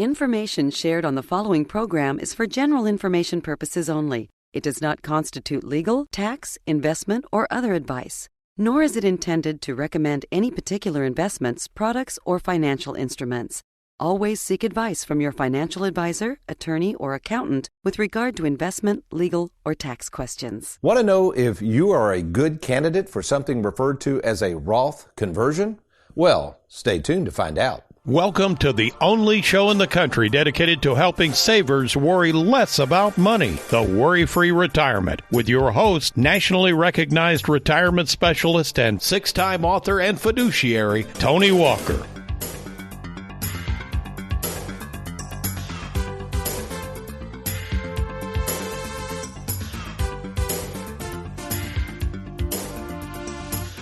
Information shared on the following program is for general information purposes only. It does not constitute legal, tax, investment, or other advice, nor is it intended to recommend any particular investments, products, or financial instruments. Always seek advice from your financial advisor, attorney, or accountant with regard to investment, legal, or tax questions. Want to know if you are a good candidate for something referred to as a Roth conversion? Well, stay tuned to find out. Welcome to the only show in the country dedicated to helping savers worry less about money, the Worry-Free Retirement, with your host, nationally recognized retirement specialist and six-time author and fiduciary, Tony Walker.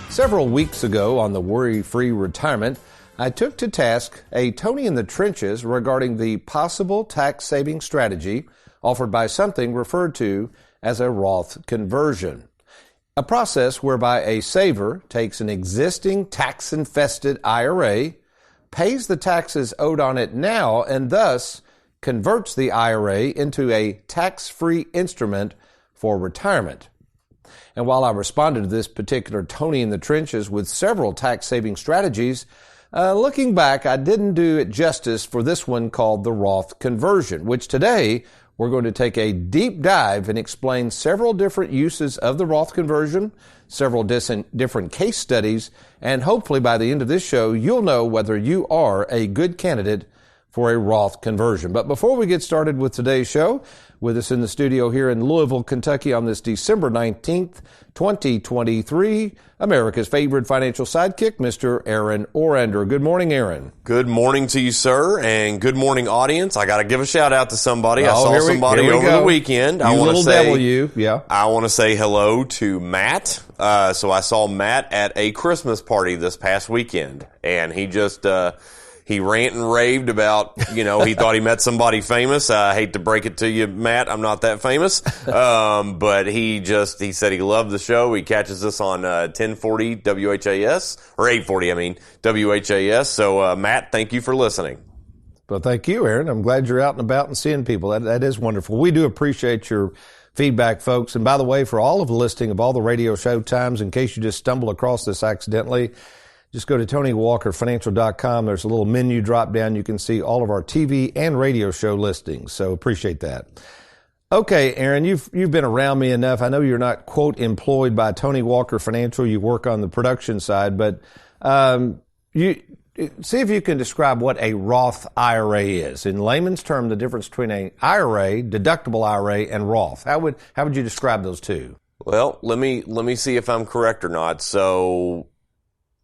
Several weeks ago on the Worry-Free Retirement, I took to task a Tony in the Trenches regarding the possible tax-saving strategy offered by something referred to as a Roth conversion, a process whereby a saver takes an existing tax-infested IRA, pays the taxes owed on it now, and thus converts the IRA into a tax-free instrument for retirement. And while I responded to this particular Tony in the Trenches with several tax-saving strategies, looking back, I didn't do it justice for this one called the Roth conversion, which today we're going to take a deep dive and explain several different uses of the Roth conversion, several different case studies, and hopefully by the end of this show, you'll know whether you are a good candidate for a Roth conversion. But before we get started with today's show, with us in the studio here in Louisville, Kentucky on this December 19th, 2023, America's favorite financial sidekick, Mr. Aaron Orander. Good morning, Aaron. Good morning to you, sir, and good morning, audience. I got to give a shout out to somebody. I saw somebody over the weekend. I want to say, I want to say hello to Matt. So I saw Matt at a Christmas party this past weekend, and he just he rant and raved about, he thought he met somebody famous. I hate to break it to you, Matt, I'm not that famous. But he said he loved the show. He catches us on 1040 WHAS, or 840, WHAS. So, Matt, thank you for listening. Well, thank you, Aaron. I'm glad you're out and about and seeing people. That is wonderful. We do appreciate your feedback, folks. And by the way, for all of the listing of all the radio show times, in case you just stumble across this accidentally, just go to TonyWalkerFinancial.com. There's a little menu drop down. You can see all of our TV and radio show listings. So appreciate that. Okay, Aaron, you've been around me enough. I know you're not, quote, employed by Tony Walker Financial. You work on the production side, but you see if you can describe what a Roth IRA is. In layman's term, the difference between an IRA, deductible IRA, and Roth. How would you describe those two? Well, let me see if I'm correct or not. So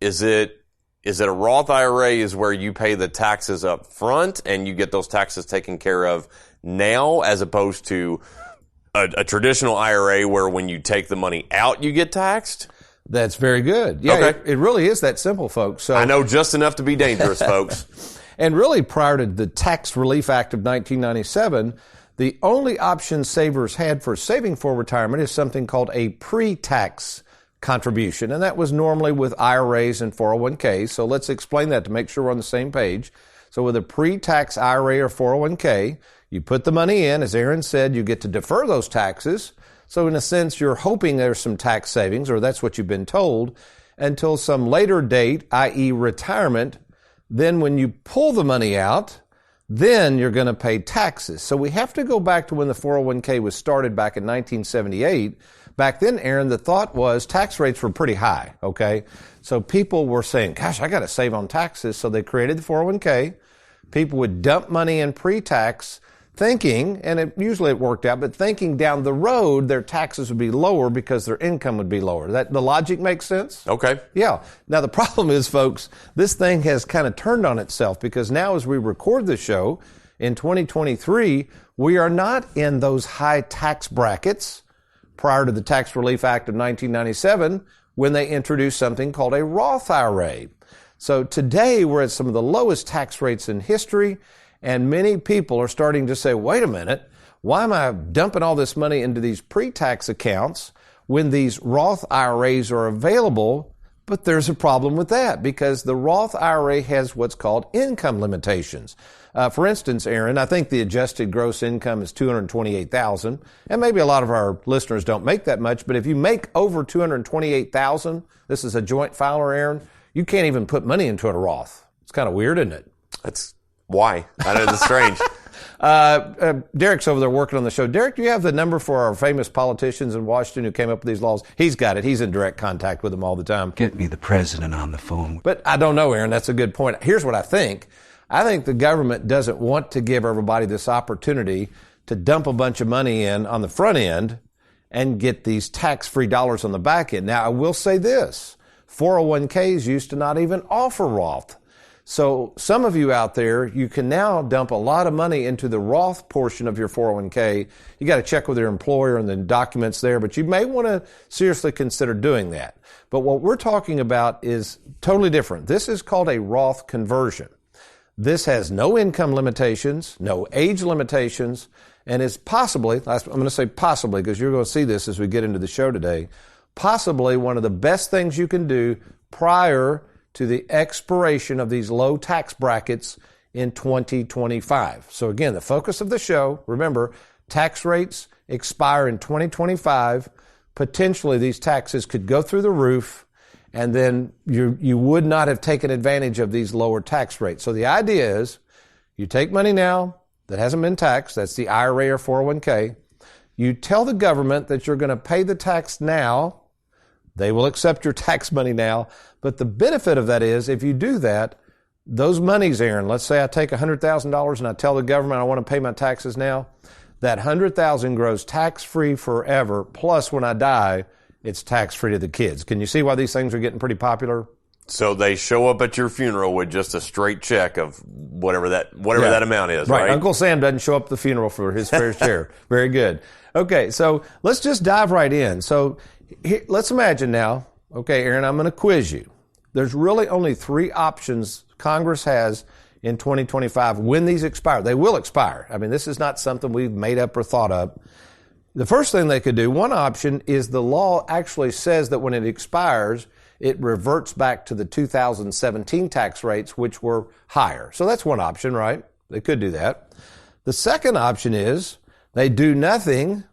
Is it a Roth IRA is where you pay the taxes up front and you get those taxes taken care of now, as opposed to a traditional IRA where when you take the money out, you get taxed? That's very good. Yeah, okay. It really is that simple, folks. So I know just enough to be dangerous, folks. And really, prior to the Tax Relief Act of 1997, the only option savers had for saving for retirement is something called a pre-tax contribution, and that was normally with IRAs and 401ks. So let's explain that to make sure we're on the same page. So with a pre-tax IRA or 401k, you put the money in. As Aaron said, you get to defer those taxes. So in a sense, you're hoping there's some tax savings, or that's what you've been told, until some later date, i.e. retirement. Then when you pull the money out, then you're going to pay taxes. So we have to go back to when the 401k was started back in 1978. Back then, Aaron, the thought was tax rates were pretty high, okay? So people were saying, gosh, I got to save on taxes. So they created the 401k. People would dump money in pre-tax thinking, and usually it worked out, but thinking down the road their taxes would be lower because their income would be lower. The logic makes sense? Okay. Yeah. Now the problem is, folks, this thing has kind of turned on itself, because now as we record the show in 2023, we are not in those high tax brackets prior to the Tax Relief Act of 1997, when they introduced something called a Roth IRA. So today we're at some of the lowest tax rates in history, and many people are starting to say, wait a minute, why am I dumping all this money into these pre-tax accounts when these Roth IRAs are available But there's a problem with that because the Roth IRA has what's called income limitations. For instance, Aaron, I think the adjusted gross income is $228,000, and maybe a lot of our listeners don't make that much, but if you make over $228,000, this is a joint filer, Aaron, you can't even put money into a Roth. It's kind of weird, isn't it? That's why. I know it's strange. Derek's over there working on the show. Derek, do you have the number for our famous politicians in Washington who came up with these laws? He's got it. He's in direct contact with them all the time. Get me the president on the phone. But I don't know, Aaron. That's a good point. Here's what I think. I think the government doesn't want to give everybody this opportunity to dump a bunch of money in on the front end and get these tax-free dollars on the back end. Now, I will say this. 401ks used to not even offer Roth. So some of you out there, you can now dump a lot of money into the Roth portion of your 401k. You got to check with your employer and the documents there, but you may want to seriously consider doing that. But what we're talking about is totally different. This is called a Roth conversion. This has no income limitations, no age limitations, and is possibly, I'm going to say possibly because you're going to see this as we get into the show today, possibly one of the best things you can do prior to the expiration of these low tax brackets in 2025. So again, the focus of the show, remember, tax rates expire in 2025. Potentially these taxes could go through the roof, and then you would not have taken advantage of these lower tax rates. So the idea is you take money now that hasn't been taxed, that's the IRA or 401k. You tell the government that you're going to pay the tax now. They will accept your tax money now. But the benefit of that is if you do that, those monies, Aaron, let's say I take $100,000 and I tell the government I want to pay my taxes now, that $100,000 grows tax-free forever. Plus, when I die, it's tax-free to the kids. Can you see why these things are getting pretty popular? So they show up at your funeral with just a straight check of whatever that amount is, right? Uncle Sam doesn't show up at the funeral for his fair share. Very good. Okay, so let's just dive right in. So let's imagine now, okay, Aaron, I'm going to quiz you. There's really only three options Congress has in 2025 when these expire. They will expire. I mean, this is not something we've made up or thought up. The first thing they could do, one option is the law actually says that when it expires, it reverts back to the 2017 tax rates, which were higher. So that's one option, right? They could do that. The second option is they do nothing.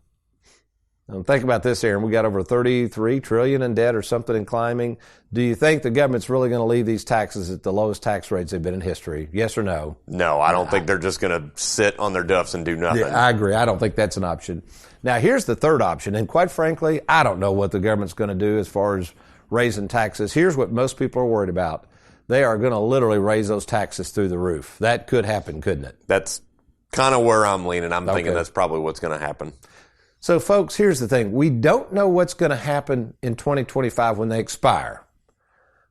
Now think about this, Aaron. We got over $33 trillion in debt or something and climbing. Do you think the government's really going to leave these taxes at the lowest tax rates they've been in history? Yes or no? No, I don't think they're just going to sit on their duffs and do nothing. Yeah, I agree. I don't think that's an option. Now, here's the third option, and quite frankly, I don't know what the government's going to do as far as raising taxes. Here's what most people are worried about. They are going to literally raise those taxes through the roof. That could happen, couldn't it? That's kind of where I'm leaning. I'm thinking that's probably what's going to happen. So, folks, here's the thing. We don't know what's going to happen in 2025 when they expire.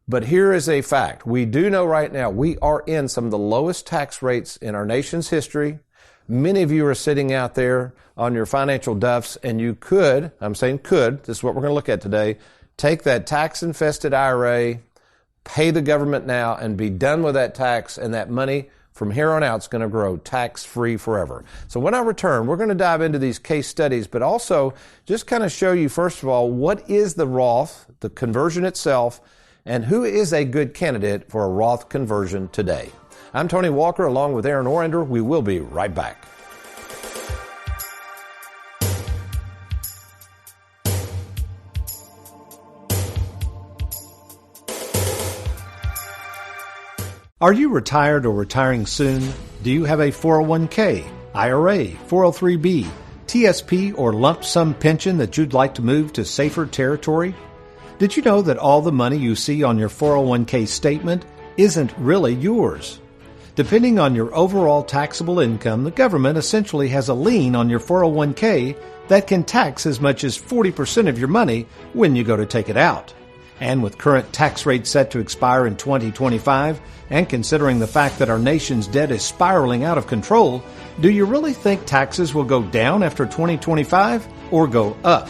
But here is a fact. We do know right now we are in some of the lowest tax rates in our nation's history. Many of you are sitting out there on your financial duffs, and you could, I'm saying could, this is what we're going to look at today, take that tax-infested IRA, pay the government now, and be done with that tax, and that money from here on out is going to grow tax-free forever. So when I return, we're going to dive into these case studies, but also just kind of show you, first of all, what is the Roth, the conversion itself, and who is a good candidate for a Roth conversion today. I'm Tony Walker, along with Aaron Orender. We will be right back. Are you retired or retiring soon? Do you have a 401k, IRA, 403b, TSP, or lump sum pension that you'd like to move to safer territory? Did you know that all the money you see on your 401k statement isn't really yours? Depending on your overall taxable income, the government essentially has a lien on your 401k that can tax as much as 40% of your money when you go to take it out. And with current tax rates set to expire in 2025, and considering the fact that our nation's debt is spiraling out of control, do you really think taxes will go down after 2025 or go up?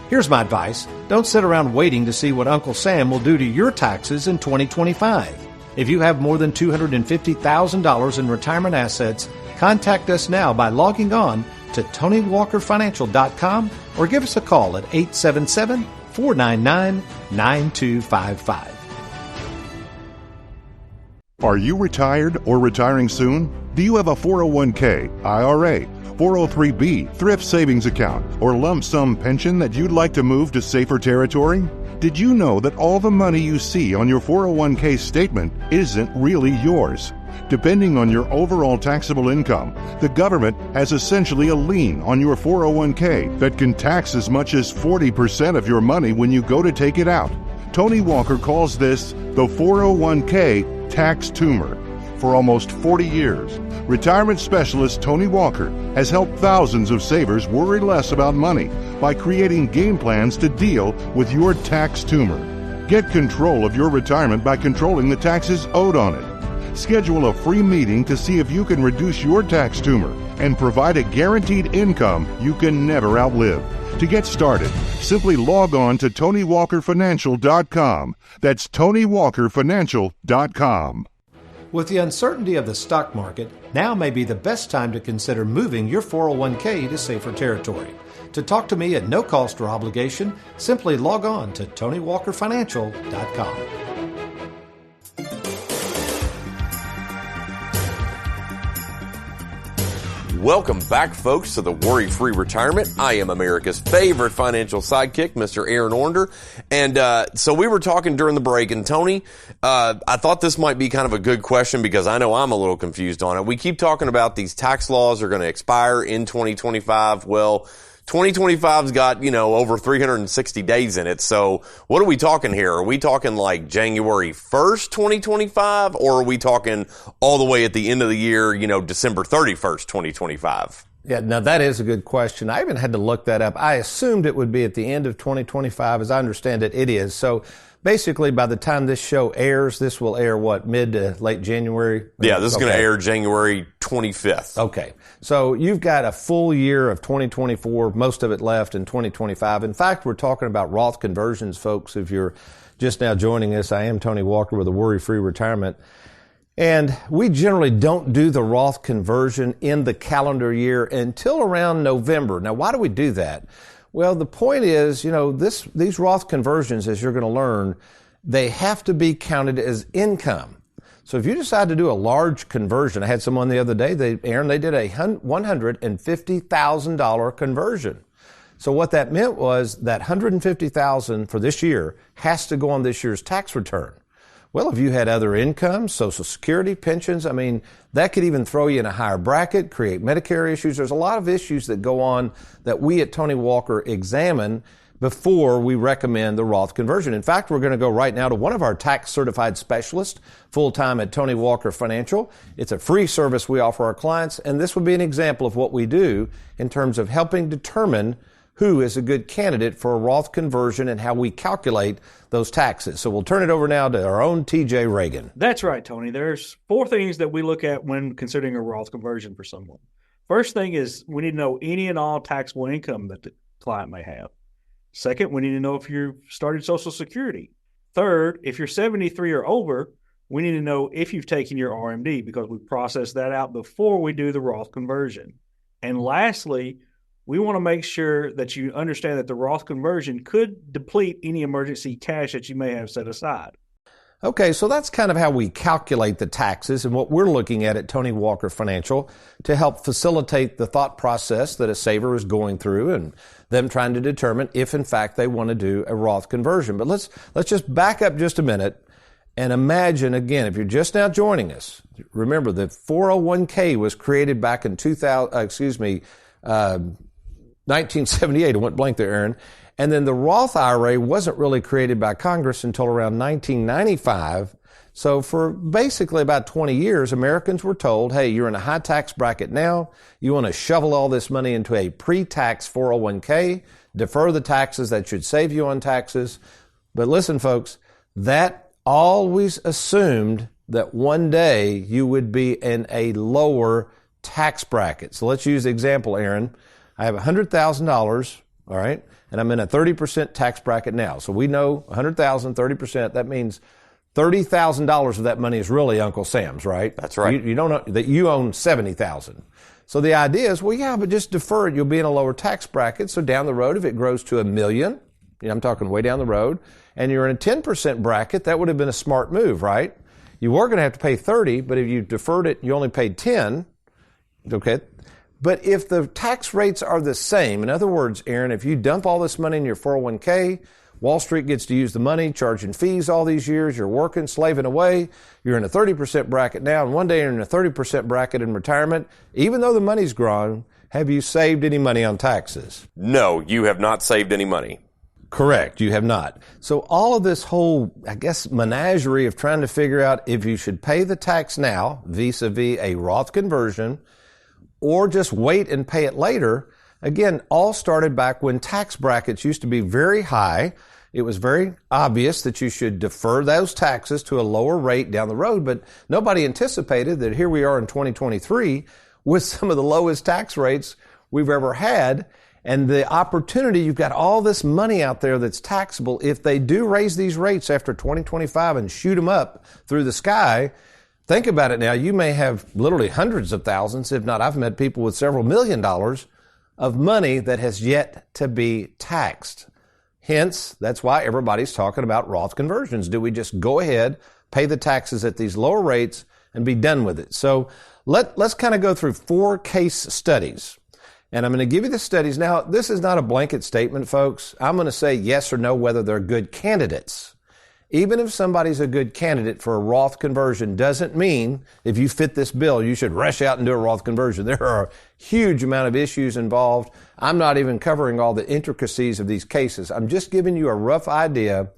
Here's my advice. Don't sit around waiting to see what Uncle Sam will do to your taxes in 2025. If you have more than $250,000 in retirement assets, contact us now by logging on to TonyWalkerFinancial.com or give us a call at 877-499-9255. Are you retired or retiring soon? Do you have a 401k, IRA, 403b, thrift savings account, or lump sum pension that you'd like to move to safer territory? Did you know that all the money you see on your 401k statement isn't really yours? Depending on your overall taxable income, the government has essentially a lien on your 401k that can tax as much as 40% of your money when you go to take it out. Tony Walker calls this the 401k tax tumor. For almost 40 years, retirement specialist Tony Walker has helped thousands of savers worry less about money by creating game plans to deal with your tax tumor. Get control of your retirement by controlling the taxes owed on it. Schedule a free meeting to see if you can reduce your tax tumor and provide a guaranteed income you can never outlive. To get started, simply log on to TonyWalkerFinancial.com. That's TonyWalkerFinancial.com. With the uncertainty of the stock market, now may be the best time to consider moving your 401k to safer territory. To talk to me at no cost or obligation, simply log on to TonyWalkerFinancial.com. Welcome back, folks, to the Worry-Free Retirement. I am America's favorite financial sidekick, Mr. Aaron Ornder. And so we were talking during the break, and Tony, I thought this might be kind of a good question because I know I'm a little confused on it. We keep talking about these tax laws are going to expire in 2025. Well, 2025's got, over 360 days in it. So what are we talking here? Are we talking like January 1st, 2025? Or are we talking all the way at the end of the year, December 31st, 2025? Yeah, now that is a good question. I even had to look that up. I assumed it would be at the end of 2025. As I understand it, it is. So basically, by the time this show airs, this will air mid to late January? Yeah, this is going to air January 25th. Okay. So you've got a full year of 2024, most of it left in 2025. In fact, we're talking about Roth conversions, folks. If you're just now joining us, I am Tony Walker with a Worry-Free Retirement. And we generally don't do the Roth conversion in the calendar year until around November. Now, why do we do that? Well, the point is, these Roth conversions, as you're going to learn, they have to be counted as income. So if you decide to do a large conversion, I had someone the other day, they did a $150,000 conversion. So what that meant was that $150,000 for this year has to go on this year's tax return. Well, if you had other incomes, Social Security, pensions, that could even throw you in a higher bracket, create Medicare issues. There's a lot of issues that go on that we at Tony Walker examine before we recommend the Roth conversion. In fact, we're going to go right now to one of our tax certified specialists, full-time at Tony Walker Financial. It's a free service we offer our clients, and this would be an example of what we do in terms of helping determine who is a good candidate for a Roth conversion and how we calculate those taxes. So we'll turn it over now to our own TJ Reagan. That's right, Tony. There's 4 things that we look at when considering a Roth conversion for someone. First thing is we need to know any and all taxable income that the client may have. Second, we need to know if you've started Social Security. Third, if you're 73 or over, we need to know if you've taken your RMD because we process that out before we do the Roth conversion. And lastly, we want to make sure that you understand that the Roth conversion could deplete any emergency cash that you may have set aside. Okay, so that's kind of how we calculate the taxes and what we're looking at Tony Walker Financial to help facilitate the thought process that a saver is going through and them trying to determine if, in fact, they want to do a Roth conversion. But let's just back up just a minute and imagine, again, if you're just now joining us, remember the 401k was created back in 1978. I went blank there, Aaron. And then the Roth IRA wasn't really created by Congress until around 1995. So for basically about 20 years, Americans were told, hey, you're in a high tax bracket now. You want to shovel all this money into a pre-tax 401k, defer the taxes that should save you on taxes. But listen, folks, that always assumed that one day you would be in a lower tax bracket. So let's use the example, Aaron. I have $100,000, all right, and I'm in a 30% tax bracket now. So we know 100,000, 30%, that means $30,000 of that money is really Uncle Sam's, right? That's right. You don't know that you own $70,000. So the idea is, well, yeah, but just defer it. You'll be in a lower tax bracket. So down the road, if it grows to $1 million, I'm talking way down the road, and you're in a 10% bracket, that would have been a smart move, right? You were going to have to pay 30, but if you deferred it, you only paid 10. Okay. But if the tax rates are the same, in other words, Aaron, if you dump all this money in your 401k, Wall Street gets to use the money, charging fees all these years, you're working, slaving away, you're in a 30% bracket now, and one day you're in a 30% bracket in retirement, even though the money's grown, have you saved any money on taxes? No, you have not saved any money. Correct, you have not. So all of this whole, I guess, menagerie of trying to figure out if you should pay the tax now, vis-a-vis a Roth conversion, or just wait and pay it later, again, all started back when tax brackets used to be very high. It was very obvious that you should defer those taxes to a lower rate down the road, but nobody anticipated that here we are in 2023 with some of the lowest tax rates we've ever had. And the opportunity, you've got all this money out there that's taxable. If they do raise these rates after 2025 and shoot them up through the sky, think about it now. You may have literally hundreds of thousands, if not, I've met people with several $1 million of money that has yet to be taxed. Hence, that's why everybody's talking about Roth conversions. Do we just go ahead, pay the taxes at these lower rates, and be done with it? So let's kind of go through 4 case studies. And I'm going to give you the studies. Now, this is not a blanket statement, folks. I'm going to say yes or no whether they're good candidates. Even if somebody's a good candidate for a Roth conversion doesn't mean if you fit this bill, you should rush out and do a Roth conversion. There are a huge amount of issues involved. I'm not even covering all the intricacies of these cases. I'm just giving you a rough idea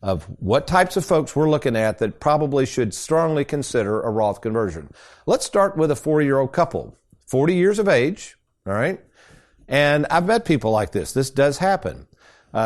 of what types of folks we're looking at that probably should strongly consider a Roth conversion. Let's start with a 40-year-old couple, 40 years of age, all right? And I've met people like this. This does happen.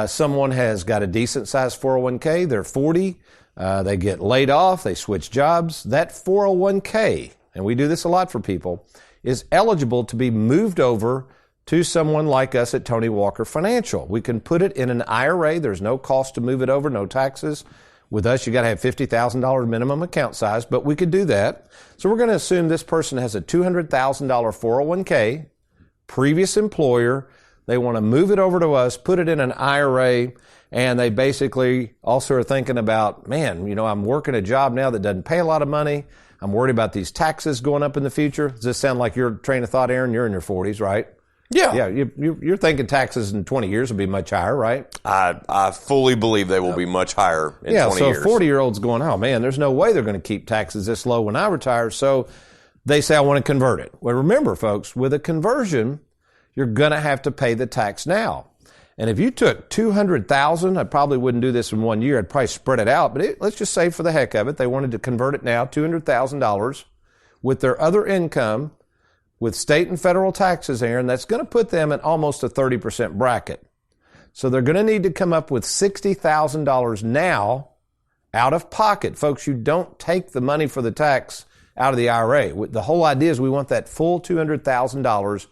Someone has got a decent sized 401k. They're 40. They get laid off. They switch jobs. That 401k, and we do this a lot for people, is eligible to be moved over to someone like us at Tony Walker Financial. We can put it in an IRA. There's no cost to move it over, no taxes. With us, you got to have $50,000 minimum account size, but we could do that. So we're going to assume this person has a $200,000 401k, previous employer. They want to move it over to us, put it in an IRA, and they basically also are thinking about, man, you know, I'm working a job now that doesn't pay a lot of money. I'm worried about these taxes going up in the future. Does this sound like your train of thought, Aaron? You're in your 40s, right? Yeah. Yeah, you're thinking taxes in 20 years will be much higher, right? I fully believe they will be much higher in 20 years. So 40-year-olds going, oh, man, there's no way they're going to keep taxes this low when I retire. So they say, I want to convert it. Well, remember, folks, with a conversion, you're going to have to pay the tax now. And if you took $200,000, I probably wouldn't do this in 1 year. I'd probably spread it out. But let's just say for the heck of it, they wanted to convert it now, $200,000 with their other income, with state and federal taxes, Aaron. That's going to put them at almost a 30% bracket. So they're going to need to come up with $60,000 now out of pocket. Folks, you don't take the money for the tax out of the IRA. The whole idea is we want that full $200,000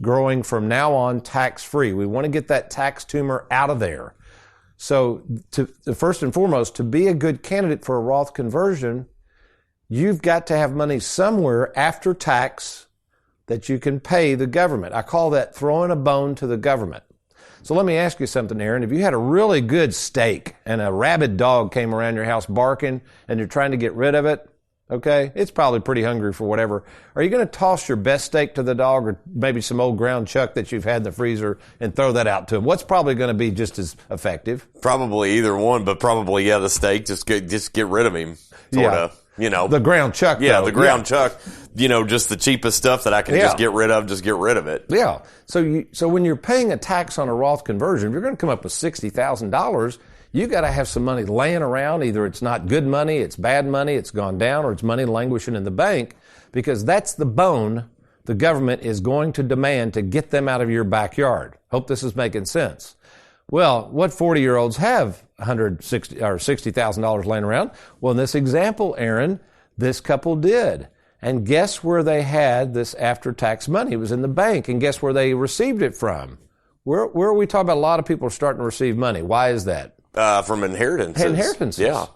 growing from now on tax-free. We want to get that tax tumor out of there. So first and foremost, to be a good candidate for a Roth conversion, you've got to have money somewhere after tax that you can pay the government. I call that throwing a bone to the government. So let me ask you something, Aaron. If you had a really good steak and a rabid dog came around your house barking and you're trying to get rid of it, okay, it's probably pretty hungry for whatever. Are you going to toss your best steak to the dog or maybe some old ground chuck that you've had in the freezer and throw that out to him? What's probably going to be just as effective? Probably either one, but probably, yeah, the steak, just get rid of him, sort of. You know, the ground chuck. Yeah, the ground chuck. You know, just the cheapest stuff that I can just get rid of. Just get rid of it. Yeah. So when you're paying a tax on a Roth conversion, if you're going to come up with $60,000, you got to have some money laying around. Either it's not good money, it's bad money, it's gone down, or it's money languishing in the bank, because that's the bone the government is going to demand to get them out of your backyard. Hope this is making sense. Well, what 40-year-olds have $160,000 or $60,000 laying around? Well, in this example, Aaron, this couple did. And guess where they had this after-tax money? It was in the bank. And guess where they received it from? Where are we talking about? A lot of people are starting to receive money. Why is that? From inheritances. Inheritances. Yeah.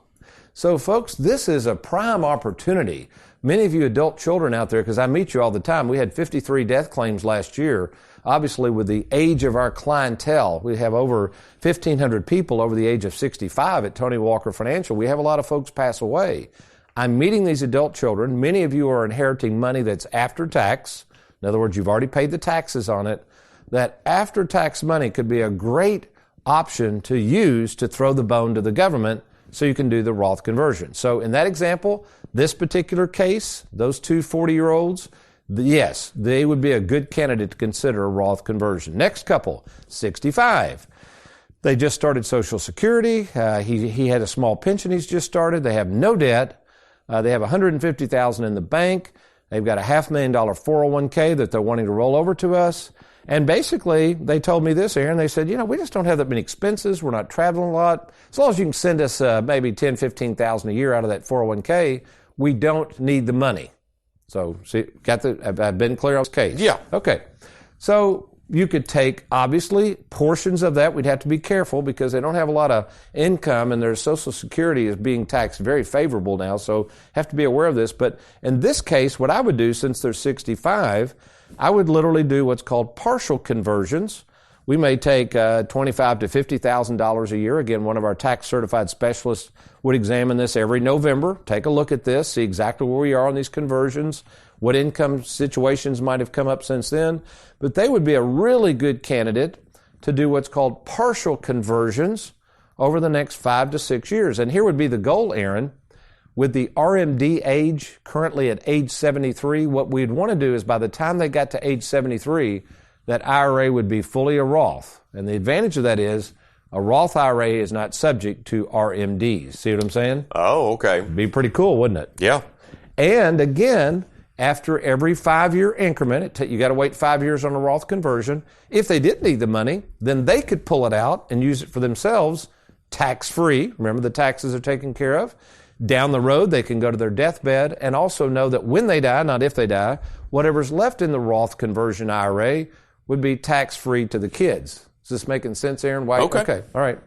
So, folks, this is a prime opportunity. Many of you adult children out there, because I meet you all the time, we had 53 death claims last year. Obviously, with the age of our clientele, we have over 1,500 people over the age of 65 at Tony Walker Financial. We have a lot of folks pass away. I'm meeting these adult children. Many of you are inheriting money that's after tax. In other words, you've already paid the taxes on it. That after-tax money could be a great option to use to throw the bone to the government so you can do the Roth conversion. So in that example, this particular case, those two 40-year-olds, yes, they would be a good candidate to consider a Roth conversion. Next couple, 65. They just started Social Security. He had a small pension he's just started. They have no debt. They have $150,000 in the bank. They've got a $500,000 401k that they're wanting to roll over to us. And basically, they told me this, Aaron. They said, we just don't have that many expenses. We're not traveling a lot. As long as you can send us maybe $10,000, $15,000 a year out of that 401k, we don't need the money. So, see, I've been clear on this case? Yeah. Okay. So, you could take, obviously, portions of that. We'd have to be careful because they don't have a lot of income and their Social Security is being taxed very favorable now, so have to be aware of this. But in this case, what I would do, since they're 65, I would literally do what's called partial conversions. We may take $25,000 to $50,000 a year. Again, one of our tax-certified specialists would examine this every November, take a look at this, see exactly where we are on these conversions, what income situations might have come up since then. But they would be a really good candidate to do what's called partial conversions over the next 5 to 6 years. And here would be the goal, Aaron. With the RMD age currently at age 73, what we'd want to do is by the time they got to age 73, that IRA would be fully a Roth. And the advantage of that is a Roth IRA is not subject to RMDs. See what I'm saying? Oh, okay. It'd be pretty cool, wouldn't it? Yeah. And again, after every 5-year increment, you got to wait 5 years on a Roth conversion. If they did need the money, then they could pull it out and use it for themselves tax-free. Remember, the taxes are taken care of. Down the road, they can go to their deathbed and also know that when they die, not if they die, whatever's left in the Roth conversion IRA would be tax-free to the kids. Is this making sense, Aaron? Why? Okay. All right.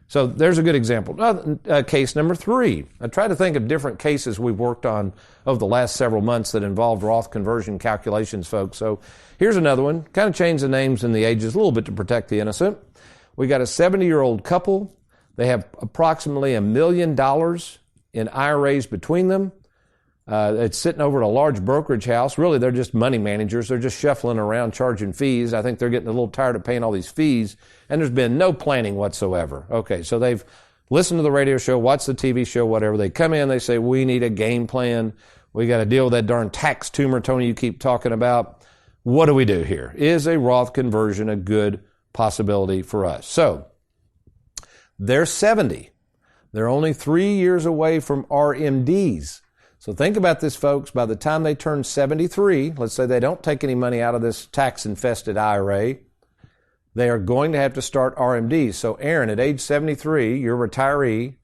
So there's a good example. Case number 3. I try to think of different cases we've worked on over the last several months that involved Roth conversion calculations, folks. So here's another one. Kind of change the names and the ages a little bit to protect the innocent. We got a 70-year-old couple. They have approximately $1 million in IRAs between them. It's sitting over at a large brokerage house. Really, they're just money managers. They're just shuffling around charging fees. I think they're getting a little tired of paying all these fees, and there's been no planning whatsoever. Okay, so they've listened to the radio show, watched the TV show, whatever. They come in, they say, we need a game plan. We got to deal with that darn tax tumor, Tony, you keep talking about. What do we do here? Is a Roth conversion a good possibility for us? So, they're 70. They're only 3 years away from RMDs. So think about this, folks. By the time they turn 73, let's say they don't take any money out of this tax-infested IRA, they are going to have to start RMDs. So, Aaron, at age 73, you're a retiree.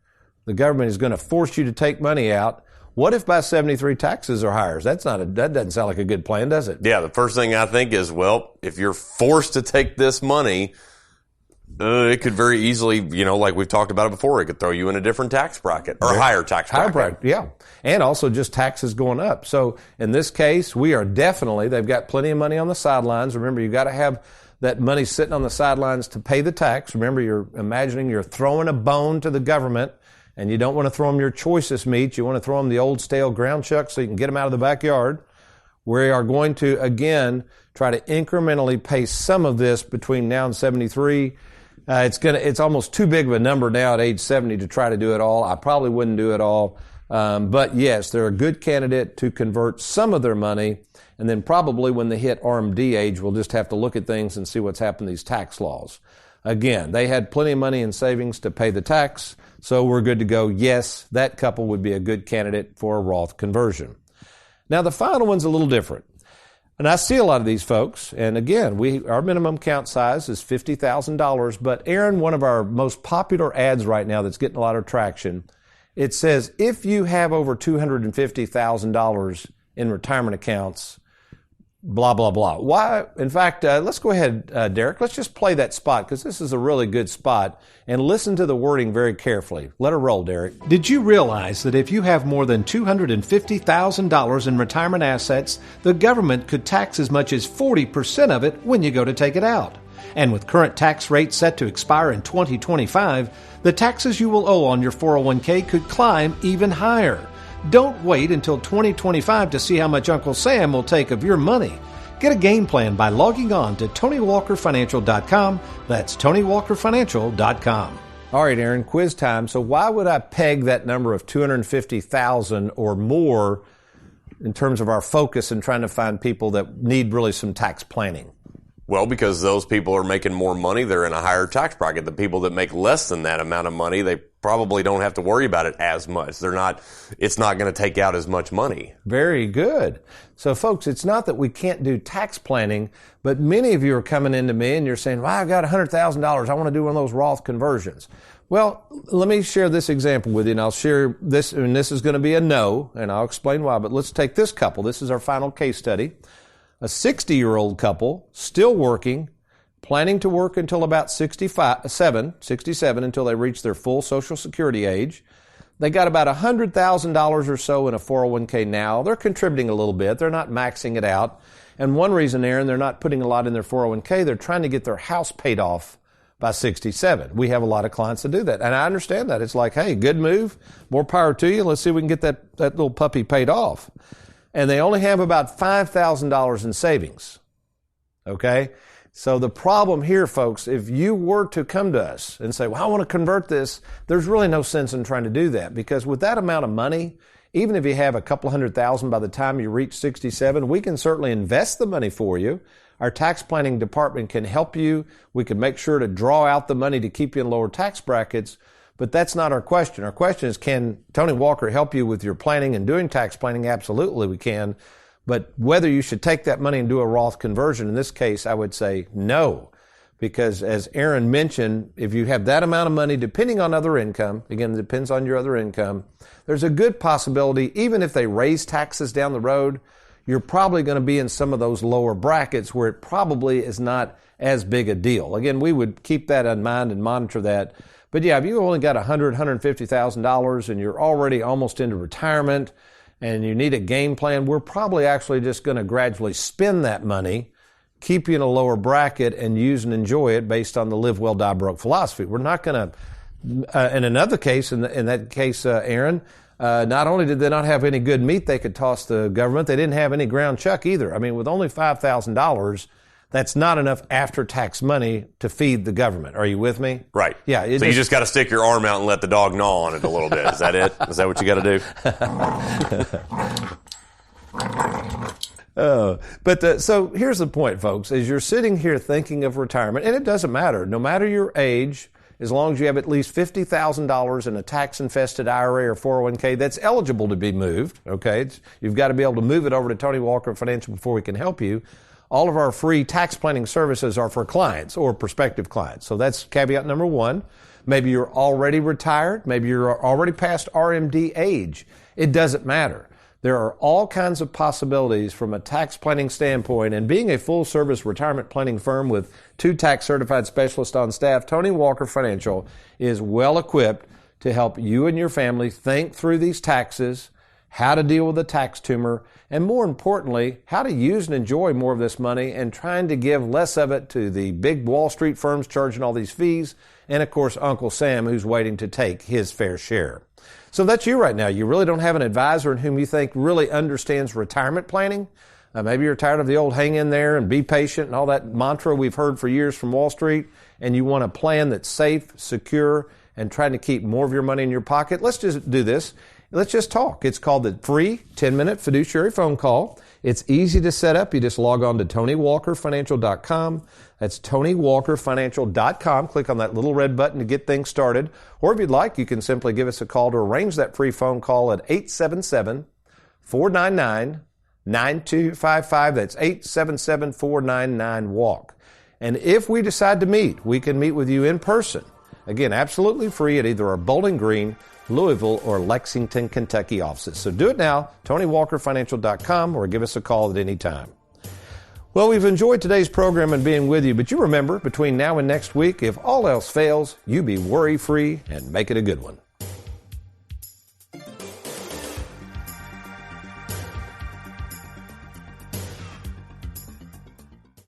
The government is going to force you to take money out. What if by 73 taxes are higher? That doesn't sound like a good plan, does it? Yeah, the first thing I think is, well, if you're forced to take this money, it could very easily, like we've talked about it before, it could throw you in a different tax bracket or higher tax bracket. Higher bracket, yeah. And also just taxes going up. So in this case, they've got plenty of money on the sidelines. Remember, you got to have that money sitting on the sidelines to pay the tax. Remember, you're imagining you're throwing a bone to the government, and you don't want to throw them your choicest meat. You want to throw them the old stale ground chuck so you can get them out of the backyard. We are going to, again, try to incrementally pay some of this between now and 73. It's almost too big of a number now at age 70 to try to do it all. I probably wouldn't do it all. But yes, they're a good candidate to convert some of their money. And then probably when they hit RMD age, we'll just have to look at things and see what's happened to these tax laws. Again, they had plenty of money in savings to pay the tax. So we're good to go. Yes, that couple would be a good candidate for a Roth conversion. Now the final one's a little different. And I see a lot of these folks, and again, our minimum count size is $50,000, but Aaron, one of our most popular ads right now that's getting a lot of traction, it says, if you have over $250,000 in retirement accounts, blah, blah, blah. Why? In fact, let's go ahead, Derek. Let's just play that spot because this is a really good spot and listen to the wording very carefully. Let her roll, Derek. Did you realize that if you have more than $250,000 in retirement assets, the government could tax as much as 40% of it when you go to take it out? And with current tax rates set to expire in 2025, the taxes you will owe on your 401k could climb even higher. Don't wait until 2025 to see how much Uncle Sam will take of your money. Get a game plan by logging on to TonyWalkerFinancial.com. That's TonyWalkerFinancial.com. All right, Aaron, quiz time. So why would I peg that number of 250,000 or more in terms of our focus in trying to find people that need really some tax planning? Well, because those people are making more money, they're in a higher tax bracket. The people that make less than that amount of money, they probably don't have to worry about it as much. It's not going to take out as much money. Very good. So folks, it's not that we can't do tax planning, but many of you are coming into me and you're saying, well, I got $100,000. I want to do one of those Roth conversions. Well, let me share this example with you, and I'll share this, and this is going to be a no, and I'll explain why, but let's take this couple. This is our final case study. A 60-year-old couple, still working, planning to work until about 67 until they reach their full Social Security age. They got about $100,000 or so in a 401k now. They're contributing a little bit. They're not maxing it out. And one reason, Aaron, they're not putting a lot in their 401k, they're trying to get their house paid off by 67. We have a lot of clients that do that. And I understand that. It's like, hey, good move. More power to you. Let's see if we can get that little puppy paid off. And they only have about $5,000 in savings. Okay? So the problem here, folks, if you were to come to us and say, well, I want to convert this, there's really no sense in trying to do that, because with that amount of money, even if you have a couple $100,000 by the time you reach 67, we can certainly invest the money for you. Our tax planning department can help you. We can make sure to draw out the money to keep you in lower tax brackets. But that's not our question. Our question is, can Tony Walker help you with your planning and doing tax planning? Absolutely, we can. But whether you should take that money and do a Roth conversion, in this case, I would say no. Because as Aaron mentioned, if you have that amount of money, depending on other income, again, it depends on your other income, there's a good possibility, even if they raise taxes down the road, you're probably going to be in some of those lower brackets where it probably is not as big a deal. Again, we would keep that in mind and monitor that. But yeah, if you've only got $150,000 and you're already almost into retirement and you need a game plan, we're probably actually just going to gradually spend that money, keep you in a lower bracket, and use and enjoy it based on the live well, die broke philosophy. We're not going to, in another case, in that case, Aaron, not only did they not have any good meat they could toss the government, they didn't have any ground chuck either. I mean, with only $5,000, that's not enough after-tax money to feed the government. Are you with me? Right. Yeah. So you just got to stick your arm out and let the dog gnaw on it a little bit. Is that it? Is that what you got to do? So here's the point, folks. As you're sitting here thinking of retirement, and it doesn't matter, no matter your age, as long as you have at least $50,000 in a tax-infested IRA or 401k that's eligible to be moved, okay? You've got to be able to move it over to Tony Walker Financial before we can help you. All of our free tax planning services are for clients or prospective clients. So that's caveat number one. Maybe you're already retired. Maybe you're already past RMD age. It doesn't matter. There are all kinds of possibilities from a tax planning standpoint, and being a full-service retirement planning firm with 2 tax-certified specialists on staff, Tony Walker Financial is well-equipped to help you and your family think through these taxes, how to deal with a tax tumor, and more importantly, how to use and enjoy more of this money and trying to give less of it to the big Wall Street firms charging all these fees, and of course, Uncle Sam, who's waiting to take his fair share. So that's you right now. You really don't have an advisor in whom you think really understands retirement planning. Maybe you're tired of the old hang in there and be patient and all that mantra we've heard for years from Wall Street, and you want a plan that's safe, secure, and trying to keep more of your money in your pocket. Let's just do this. Let's just talk. It's called the free 10-minute fiduciary phone call. It's easy to set up. You just log on to TonyWalkerFinancial.com. That's TonyWalkerFinancial.com. Click on that little red button to get things started. Or if you'd like, you can simply give us a call to arrange that free phone call at 877-499-9255. That's 877-499-WALK. And if we decide to meet, we can meet with you in person. Again, absolutely free at either our Bowling Green, Louisville, or Lexington, Kentucky offices. So do it now, TonyWalkerFinancial.com, or give us a call at any time. Well, we've enjoyed today's program and being with you, but you remember, between now and next week, if all else fails, you be worry-free and make it a good one.